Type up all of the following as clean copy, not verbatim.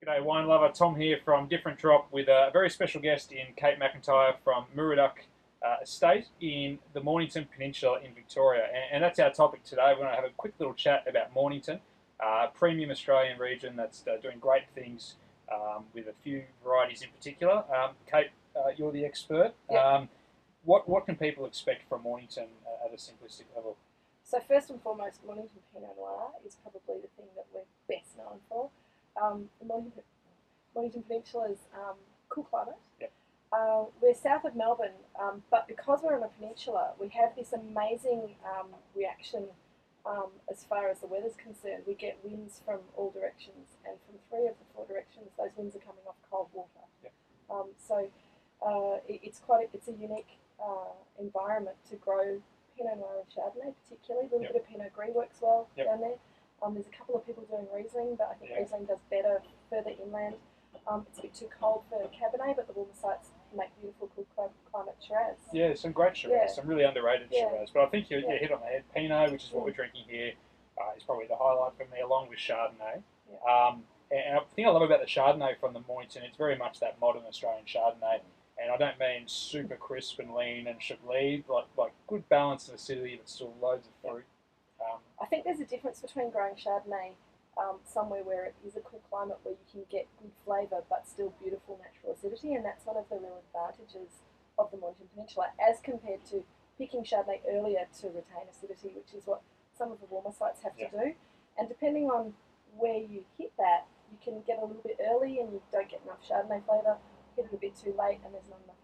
G'day wine lover, Tom here from Different Drop with a very special guest in Cape McIntyre from Muriduck Estate in the Mornington Peninsula in Victoria. And that's our topic today. We're going to have a quick little chat about Mornington, a premium Australian region that's doing great things with a few varieties in particular. Kate, you're the expert. Yep. What can people expect from Mornington at a simplistic level? So first and foremost, Mornington Pinot Noir is probably the thing that we're best known for. The Mornington Peninsula is cool climate. Yep. We're south of Melbourne, but because we're on a peninsula, we have this amazing reaction as far as the weather's concerned. We get winds from all directions, and from 3 of the 4 directions, those winds are coming off cold water. Yep. It's a unique environment to grow Pinot Noir and Chardonnay, particularly. A little Yep. bit of Pinot Gris works well Yep. down there. There's a couple of people doing Riesling, but I think Riesling does better further inland. It's a bit too cold for Cabernet, but the warmer sites make beautiful cool climate Shiraz. Yeah, some great Shiraz, some really underrated Shiraz. But I think you hit on the head. Pinot, which is what we're drinking here, is probably the highlight for me, along with Chardonnay. Yeah. And the thing I love about the Chardonnay from the Mornington, it's very much that modern Australian Chardonnay. And I don't mean super crisp and lean and chablis, like good balance of acidity, but still loads of fruit. I think there's a difference between growing Chardonnay somewhere where it is a cool climate where you can get good flavour but still beautiful natural acidity, and that's one of the real advantages of the Mornington Peninsula as compared to picking Chardonnay earlier to retain acidity, which is what some of the warmer sites have to do. And depending on where you hit that, you can get a little bit early and you don't get enough Chardonnay flavour, hit it a bit too late and there's not enough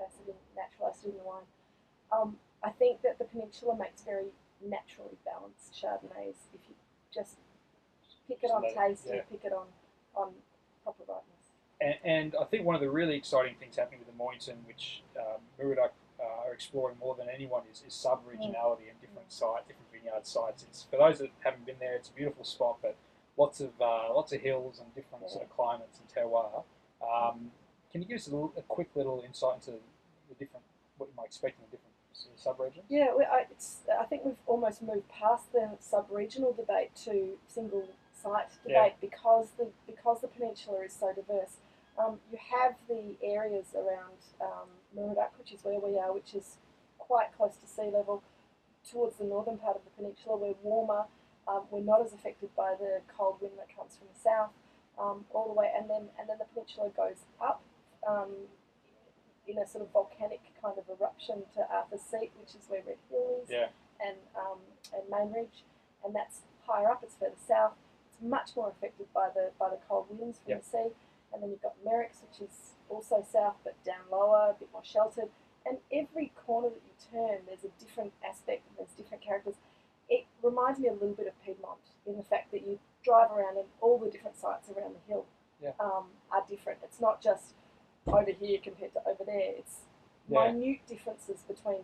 natural acid in the wine. I think that the Peninsula makes very naturally balanced Chardonnays if you just pick it on taste and pick it on proper ripeness. And I think one of the really exciting things happening with the Mornington, which Muriduck are exploring more than anyone, is sub-regionality and different vineyard sites. It's, for those that haven't been there, it's a beautiful spot, but lots of hills and different sort of climates and terroir. Can you give us a quick little insight into what you might expect in the different sort of sub-regions? Yeah, I think we've almost moved past the sub-regional debate to single site debate because the peninsula is so diverse. You have the areas around Muriduck, which is where we are, which is quite close to sea level. Towards the northern part of the peninsula, we're warmer. We're not as affected by the cold wind that comes from the south, all the way, and then the peninsula goes up in a sort of volcanic kind of eruption to Arthur's Seat, which is where Red Hill is, and Main Ridge, and that's higher up. It's further south. It's much more affected by the cold winds from the sea. And then you've got Merricks, which is also south but down lower, a bit more sheltered. And every corner that you turn, there's a different aspect and there's different characters. It reminds me a little bit of Piedmont in the fact that you drive around and all the different sites around the hill are different. It's not just over here compared to over there. It's minute differences between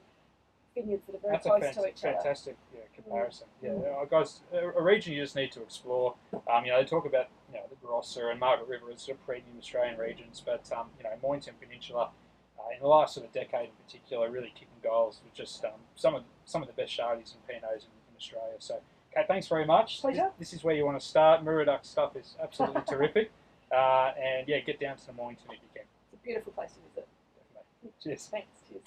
vineyards that are very close to each other. That's a fantastic comparison. Guys, a region you just need to explore. They talk about the Barossa and Margaret River as sort of premium Australian regions, but Mornington Peninsula in the last sort of decade in particular really kicking goals with just some of the best Chardonnays and Pinots in Australia. So, Kate, thanks very much. Pleasure. This is where you want to start. Muriduck stuff is absolutely terrific, and get down to the Mornington if you can. It's a beautiful place to visit. Definitely. Cheers. Thanks. Cheers.